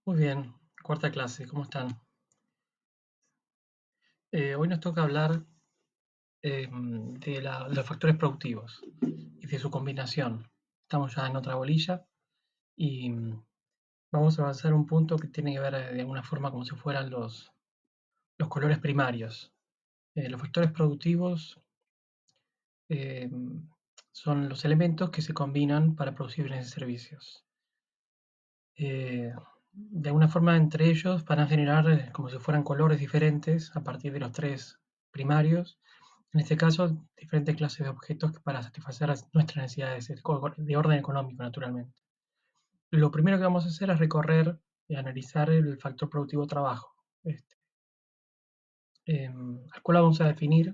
Muy bien, cuarta clase, ¿cómo están? Hoy nos toca hablar de los factores productivos y de su combinación. Estamos ya en otra bolilla y vamos a avanzar un punto que tiene que ver de alguna forma como si fueran los colores primarios. Los factores productivos eh, son los elementos que se combinan para producir bienes y servicios. De alguna forma entre ellos van a generar como si fueran colores diferentes a partir de los tres primarios. En este caso, diferentes clases de objetos para satisfacer nuestras necesidades de orden económico, naturalmente. Lo primero que vamos a hacer es recorrer y analizar el factor productivo trabajo, este, al cual vamos a definir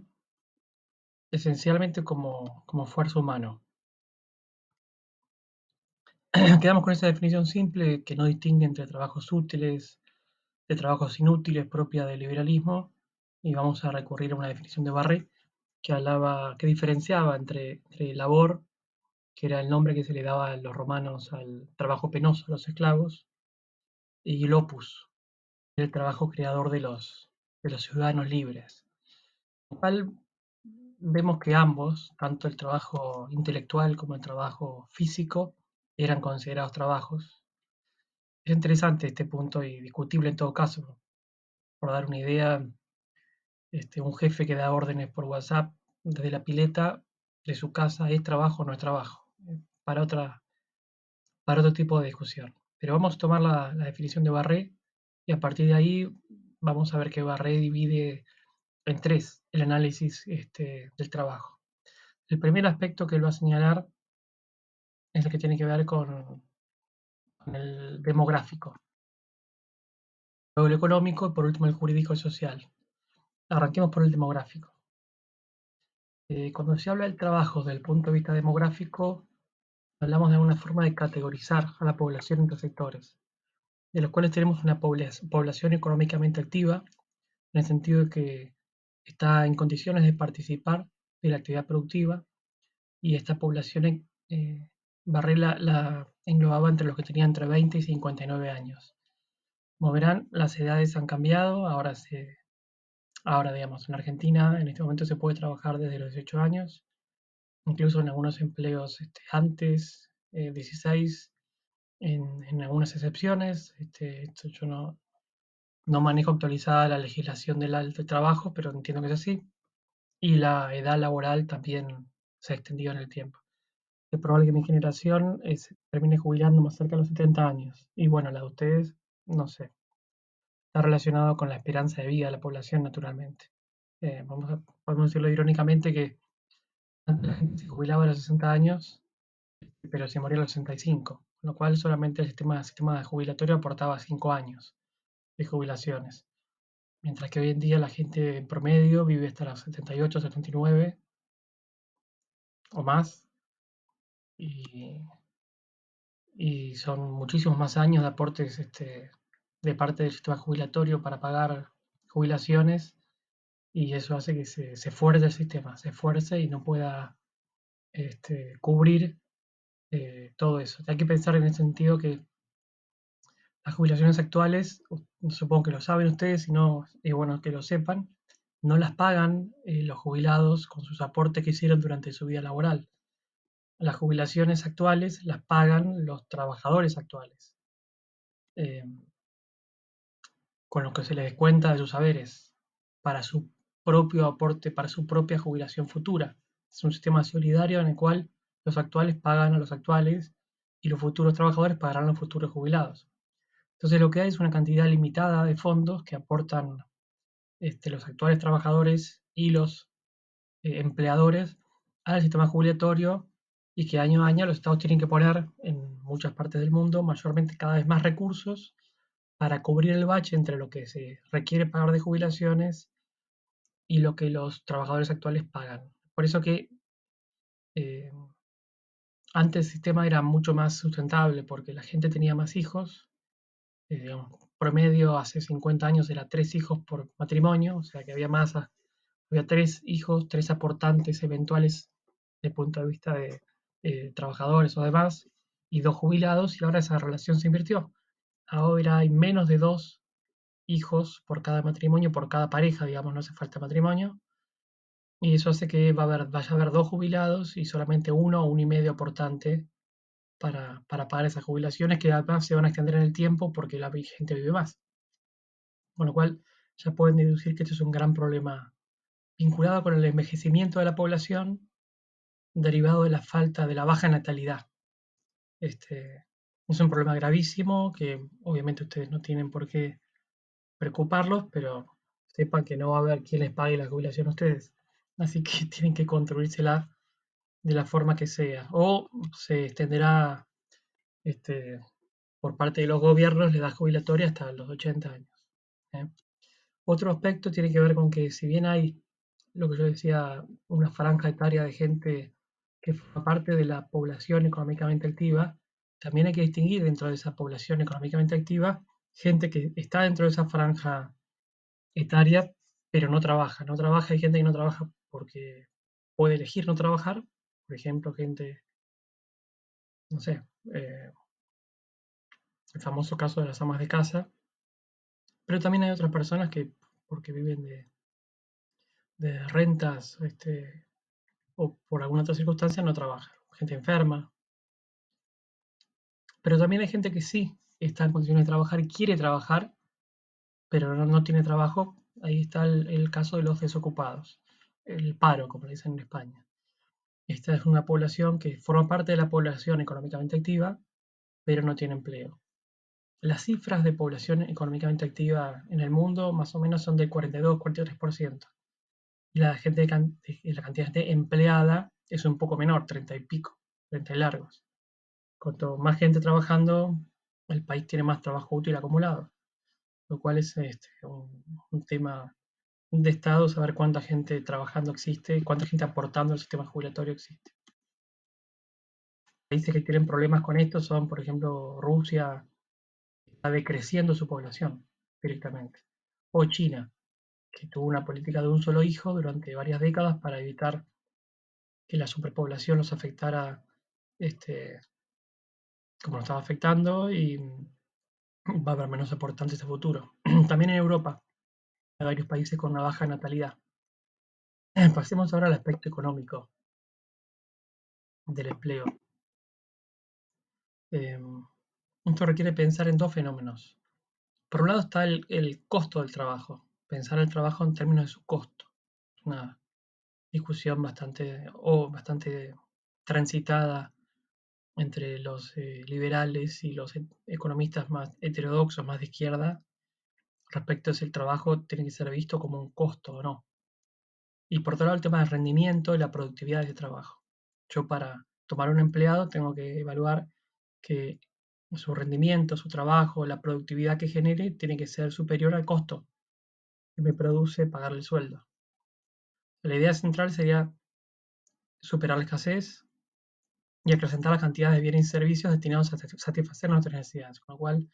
esencialmente como esfuerzo humano. Quedamos con esa definición simple que no distingue entre trabajos útiles de trabajos inútiles propia del liberalismo y vamos a recurrir a una definición de Barré que diferenciaba entre labor, que era el nombre que se le daba a los romanos al trabajo penoso a los esclavos, y el opus, el trabajo creador de los ciudadanos libres. Lo cual vemos que ambos, tanto el trabajo intelectual como el trabajo físico, eran considerados trabajos. Es interesante este punto y discutible en todo caso. Por dar una idea, un jefe que da órdenes por WhatsApp desde la pileta de su casa es trabajo o no es trabajo, para, otra, para otro tipo de discusión. Pero vamos a tomar la definición de Barré y a partir de ahí vamos a ver que Barré divide en tres el análisis del trabajo. El primer aspecto que él va a señalar es el que tiene que ver con el demográfico, luego el económico y por último el jurídico y social. Arranquemos por el demográfico. Cuando se habla del trabajo desde el punto de vista demográfico, hablamos de una forma de categorizar a la población entre sectores, de los cuales tenemos una población económicamente activa, en el sentido de que está en condiciones de participar de la actividad productiva, y esta población Barré la englobaba entre los que tenían entre 20 y 59 años. Como verán, las edades han cambiado, ahora digamos, en Argentina en este momento se puede trabajar desde los 18 años, incluso en algunos empleos antes, 16, en algunas excepciones. Esto yo no manejo actualizada la legislación del trabajo, pero entiendo que es así. Y la edad laboral también se ha extendido en el tiempo. Es probable que mi generación termine jubilando más cerca de los 70 años. Y bueno, la de ustedes, no sé, está relacionado con la esperanza de vida de la población, naturalmente. Podemos decirlo irónicamente que antes la gente se jubilaba a los 60 años, pero se moría a los 65, con lo cual solamente el sistema jubilatorio aportaba 5 años de jubilaciones, mientras que hoy en día la gente en promedio vive hasta los 78, 79 o más, y, y son muchísimos más años de aportes de parte del sistema jubilatorio para pagar jubilaciones, y eso hace que se fuerce el sistema, se esfuerce y no pueda cubrir todo eso. Hay que pensar en el sentido que las jubilaciones actuales, supongo que lo saben ustedes, y no, es bueno que lo sepan, no las pagan los jubilados con sus aportes que hicieron durante su vida laboral. Las jubilaciones actuales las pagan los trabajadores actuales, eh, con lo que se les descuenta de sus haberes para su propio aporte, para su propia jubilación futura. Es un sistema solidario en el cual los actuales pagan a los actuales y los futuros trabajadores pagarán a los futuros jubilados. Entonces lo que hay es una cantidad limitada de fondos que aportan los actuales trabajadores y los empleadores al sistema jubilatorio, y que año a año los estados tienen que poner en muchas partes del mundo mayormente cada vez más recursos para cubrir el bache entre lo que se requiere pagar de jubilaciones y lo que los trabajadores actuales pagan. Por eso que eh, antes el sistema era mucho más sustentable porque la gente tenía más hijos. Digamos, promedio hace 50 años era 3 hijos por matrimonio, o sea que había 3 hijos, 3 aportantes eventuales desde el punto de vista de trabajadores o demás, y 2 jubilados, y ahora esa relación se invirtió. Ahora hay menos de 2 hijos por cada matrimonio, por cada pareja, digamos, no hace falta matrimonio. Y eso hace que vaya a haber 2 jubilados y solamente uno o uno y medio aportante para pagar esas jubilaciones que además se van a extender en el tiempo porque la gente vive más. Con lo cual ya pueden deducir que este es un gran problema vinculado con el envejecimiento de la población derivado de la falta de la baja natalidad. Este, es un problema gravísimo que obviamente ustedes no tienen por qué preocuparlos, pero sepan que no va a haber quien les pague la jubilación a ustedes. Así que tienen que construírsela de la forma que sea. O se extenderá este, por parte de los gobiernos, la edad jubilatoria hasta los 80 años. ¿Eh? Otro aspecto tiene que ver con que si bien hay, lo que yo decía, una franja etaria de gente que forma parte de la población económicamente activa, también hay que distinguir dentro de esa población económicamente activa gente que está dentro de esa franja etaria, pero no trabaja. No trabaja, hay gente que no trabaja porque puede elegir no trabajar, por ejemplo, gente, no sé, el famoso caso de las amas de casa, pero también hay otras personas que, porque viven de rentas o por alguna otra circunstancia, no trabajan. Gente enferma, pero también hay gente que sí está en condiciones de trabajar y quiere trabajar, pero no tiene trabajo. Ahí está el caso de los desocupados, el paro, como le dicen en España. Esta es una población que forma parte de la población económicamente activa, pero no tiene empleo. Las cifras de población económicamente activa en el mundo más o menos son del 42-43%. Y la cantidad de gente empleada es un poco menor, 30 y pico, 30 y largos. Cuanto más gente trabajando, el país tiene más trabajo útil acumulado, lo cual es un tema de Estado saber cuánta gente trabajando existe, cuánta gente aportando al sistema jubilatorio existe. Países que tienen problemas con esto son, por ejemplo, Rusia, está decreciendo su población directamente, o China, que tuvo una política de un solo hijo durante varias décadas para evitar que la superpoblación los afectara como nos estaba afectando y va a haber menos aportantes a futuro. También en Europa hay varios países con una baja natalidad. Pasemos ahora al aspecto económico del empleo. Eh, Esto requiere pensar en dos fenómenos. Por un lado está el costo del trabajo, pensar el trabajo en términos de su costo. Es una discusión bastante transitada entre los liberales y los economistas más heterodoxos, más de izquierda, respecto a si el trabajo tiene que ser visto como un costo o no. Y por otro lado, el tema del rendimiento y la productividad de ese trabajo. Yo para tomar un empleado tengo que evaluar que su rendimiento, su trabajo, la productividad que genere tiene que ser superior al costo que me produce pagarle el sueldo. La idea central sería superar la escasez y acrecentar la cantidad de bienes y servicios destinados a satisfacer nuestras necesidades, con lo cual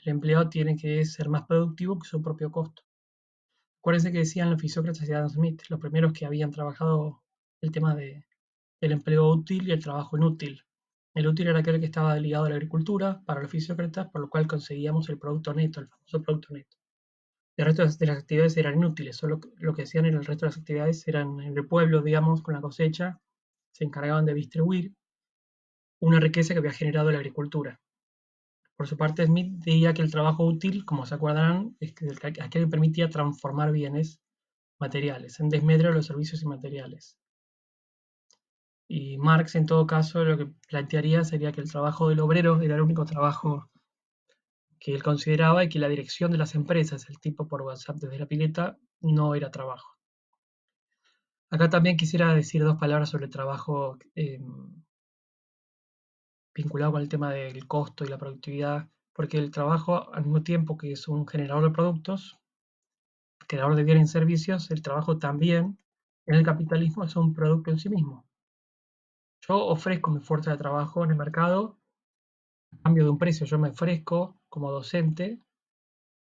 el empleado tiene que ser más productivo que su propio costo. Acuérdense que decían los Fisócrates y Adam Smith, los primeros que habían trabajado el tema del empleo útil y el trabajo inútil. El útil era aquel que estaba ligado a la agricultura para los fisiócratas, por lo cual conseguíamos el producto neto, el famoso producto neto. El resto de las actividades eran inútiles, solo lo que hacían en el resto de las actividades eran en el pueblo, digamos, con la cosecha, se encargaban de distribuir una riqueza que había generado la agricultura. Por su parte, Smith veía que el trabajo útil, como se acordarán, es aquel que permitía transformar bienes materiales en desmedro de los servicios inmateriales. Y Marx, en todo caso, lo que plantearía sería que el trabajo del obrero era el único trabajo que él consideraba y que la dirección de las empresas, el tipo por WhatsApp desde la pileta, no era trabajo. Acá también quisiera decir dos palabras sobre el trabajo vinculado con el tema del costo y la productividad, porque el trabajo, al mismo tiempo que es un generador de productos, creador de bienes y servicios, el trabajo también en el capitalismo es un producto en sí mismo. Yo ofrezco mi fuerza de trabajo en el mercado a cambio de un precio. Yo me ofrezco como docente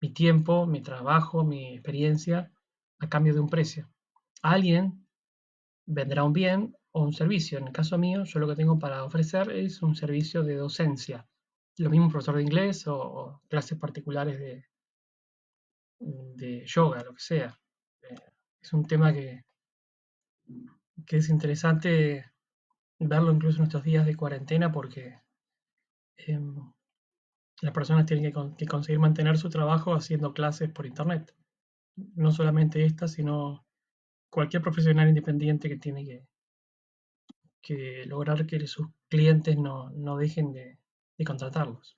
mi tiempo, mi trabajo, mi experiencia a cambio de un precio. Alguien vendrá un bien o un servicio. En el caso mío, yo lo que tengo para ofrecer es un servicio de docencia lo mismo un profesor de inglés o clases particulares de yoga, lo que sea. Eh, es un tema que es interesante verlo incluso en estos días de cuarentena porque em, las personas tienen que conseguir mantener su trabajo haciendo clases por internet. No solamente esta, sino cualquier profesional independiente que tiene que lograr que sus clientes no dejen de contratarlos.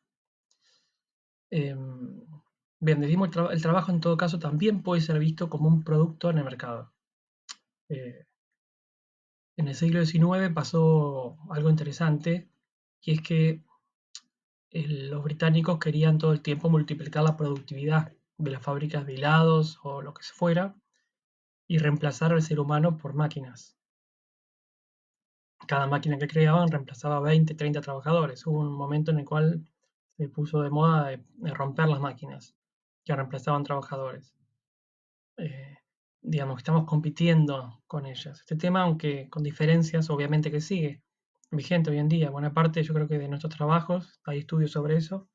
Em, bien, decimos el trabajo en todo caso también puede ser visto como un producto en el mercado. Eh, en el siglo XIX pasó algo interesante y es que los británicos querían todo el tiempo multiplicar la productividad de las fábricas de helados o lo que fuera y reemplazar al ser humano por máquinas. Cada máquina que creaban reemplazaba 20, 30 trabajadores. Hubo un momento en el cual se puso de moda de romper las máquinas que reemplazaban trabajadores. Eh, digamos que estamos compitiendo con ellas. Este tema, aunque con diferencias, obviamente que sigue vigente hoy en día. Buena parte, yo creo que de nuestros trabajos, hay estudios sobre eso,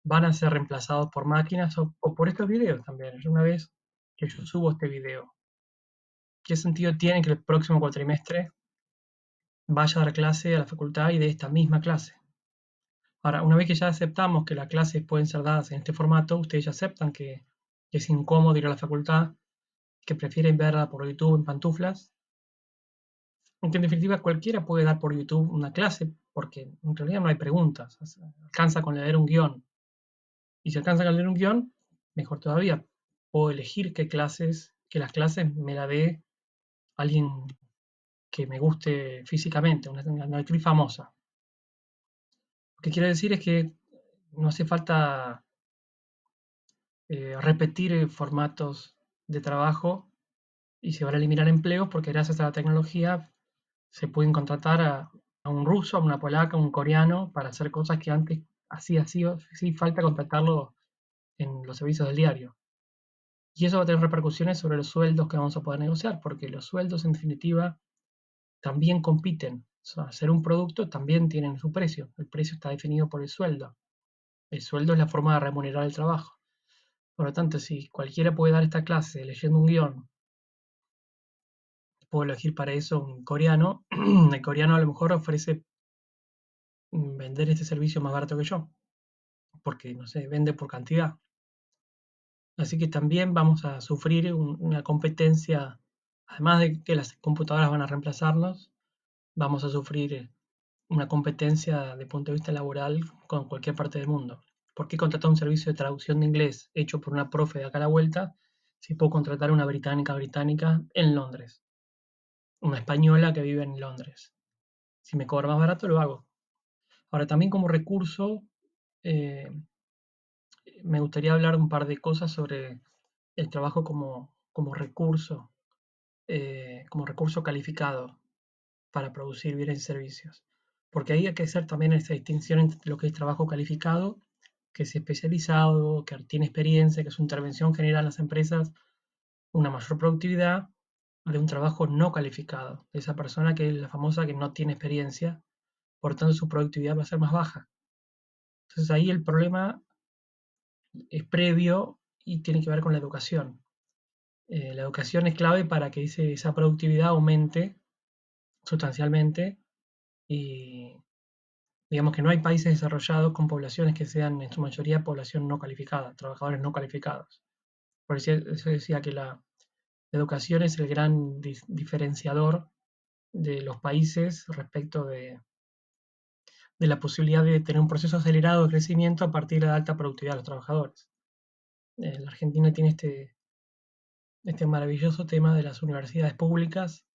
van a ser reemplazados por máquinas o por estos videos también. Yo una vez que yo subo este video, ¿qué sentido tiene que el próximo cuatrimestre vaya a dar clase a la facultad y de esta misma clase? Ahora, una vez que ya aceptamos que las clases pueden ser dadas en este formato, ustedes ya aceptan que es incómodo ir a la facultad, que prefieren verla por YouTube en pantuflas, aunque en definitiva cualquiera puede dar por YouTube una clase, porque en realidad no hay preguntas, o sea, alcanza con leer un guión. Y si alcanza con leer un guión, mejor todavía, puedo elegir que las clases me la dé alguien que me guste físicamente, una actriz famosa. Lo que quiero decir es que no hace falta repetir formatos de trabajo y se van a eliminar empleos porque gracias a la tecnología se pueden contratar a un ruso, a una polaca, a un coreano para hacer cosas que antes hacía sí falta contratarlo en los servicios del diario. Y eso va a tener repercusiones sobre los sueldos que vamos a poder negociar, porque los sueldos en definitiva también compiten. O sea, hacer un producto también tiene su precio. El precio está definido por el sueldo. El sueldo es la forma de remunerar el trabajo. Por lo tanto, si cualquiera puede dar esta clase leyendo un guión, puedo elegir para eso un coreano. El coreano a lo mejor ofrece vender este servicio más barato que yo, porque, no sé, vende por cantidad. Así que también vamos a sufrir una competencia, además de que las computadoras van a reemplazarnos, vamos a sufrir una competencia de punto de vista laboral con cualquier parte del mundo. ¿Por qué contratar un servicio de traducción de inglés hecho por una profe de acá a la vuelta si puedo contratar una británica en Londres? Una española que vive en Londres. Si me cobra más barato, lo hago. Ahora, también como recurso, eh, me gustaría hablar un par de cosas sobre el trabajo como recurso calificado para producir bienes y servicios. Porque ahí hay que hacer también esa distinción entre lo que es trabajo calificado, que es especializado, que tiene experiencia, que su intervención genera en las empresas una mayor productividad, de un trabajo no calificado, de esa persona que es la famosa que no tiene experiencia, por tanto su productividad va a ser más baja. Entonces ahí el problema es previo y tiene que ver con la educación. La educación es clave para que esa productividad aumente sustancialmente y digamos que no hay países desarrollados con poblaciones que sean en su mayoría población no calificada, trabajadores no calificados. Por eso decía que la educación es el gran diferenciador de los países respecto de la posibilidad de tener un proceso acelerado de crecimiento a partir de la alta productividad de los trabajadores. La Argentina tiene este maravilloso tema de las universidades públicas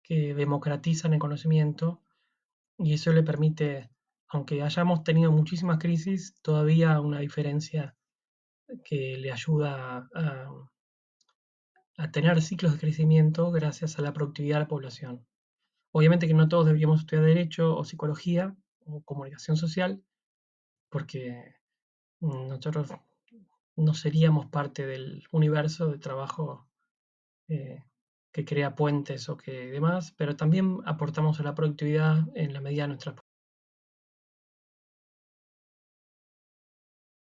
que democratizan el conocimiento y eso le permite, aunque hayamos tenido muchísimas crisis, todavía una diferencia que le ayuda a tener ciclos de crecimiento gracias a la productividad de la población. Obviamente que no todos deberíamos estudiar derecho o psicología o comunicación social, porque nosotros no seríamos parte del universo de trabajo eh, que crea puentes o que demás, pero también aportamos a la productividad en la medida de nuestras